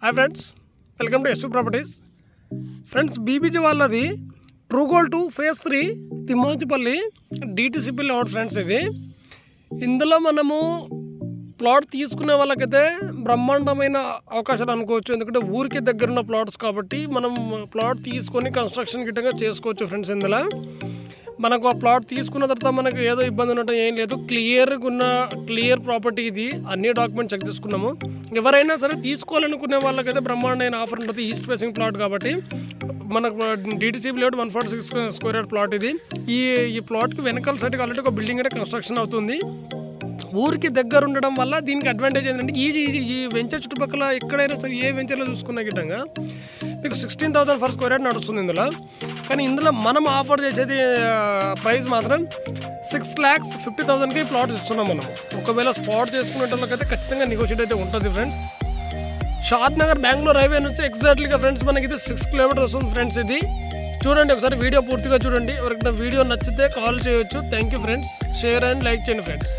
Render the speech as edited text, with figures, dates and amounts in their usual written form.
Hi friends, welcome to SV properties. Friends, BBG వాళ్ళది true gold 2 phase 3 Timmajipalli DTCP layout friends. ఇది ఇందులో మనము plot తీసుకునే వాళ్ళకైతే బ్రహ్మాండమైన అవకాశాలు అనుకోవచ్చు. ఎందుకంటే ఊరికి దగ్గరున్న ప్లాట్స్ కాబట్టి మనం ప్లాట్ తీసుకొని కన్స్ట్రక్షన్ గిట్టంగా చేసుకోవచ్చు ఫ్రెండ్స్. ఇందులో మనకు ఆ ప్లాట్ తీసుకున్న తర్వాత మనకు ఏదో ఇబ్బంది ఉండటం ఏం లేదు. క్లియర్ ప్రాపర్టీ ఇది. అన్ని డాక్యుమెంట్స్ చెక్ చేసుకున్నాము. ఎవరైనా సరే తీసుకోవాలనుకునే వాళ్ళకైతే బ్రహ్మాండమైన ఆఫర్ ఉంటుంది. ఈస్ట్ ఫేసింగ్ ప్లాట్ కాబట్టి మనకు DTCP layout 146 square yard plot ఇది. ఈ ప్లాట్కి వెనకాల సైడ్కి ఆల్రెడీ ఒక బిల్డింగ్ అయితే కన్స్ట్రక్షన్ అవుతుంది. ఊరికి దగ్గర ఉండడం వల్ల దీనికి అడ్వాంటేజ్ ఏంటంటే ఈ వెంచర్ చుట్టుపక్కల ఎక్కడైనా సరే ఏ వెంచర్లో చూసుకున్న గిట్టంగా మీకు 16,000 ఫర్ స్క్వేర్ యార్డ్ నడుస్తుంది ఇందులో. కానీ ఇందులో మనం ఆఫర్ చేసేది ప్రైస్ మాత్రం 6,50,000కి ప్లాట్స్ ఇస్తున్నాం మనం. ఒకవేళ స్పాట్ చేసుకునేటోళ్ళకైతే ఖచ్చితంగా నెగోషియేట్ అయితే ఉంటుంది ఫ్రెండ్స్. షాద్ నగర్ బెంగళూరు హైవే నుంచి ఎగ్జాక్ట్లీగా ఫ్రెండ్స్ మనకి ఇది 6 కిలోమీటర్స్ వస్తుంది ఫ్రెండ్స్. ఇది చూడండి, ఒకసారి వీడియో పూర్తిగా చూడండి. ఎవరికైనా వీడియో నచ్చితే కాల్ చేయొచ్చు. Thank you friends. Share and like చేయండి ఫ్రెండ్స్.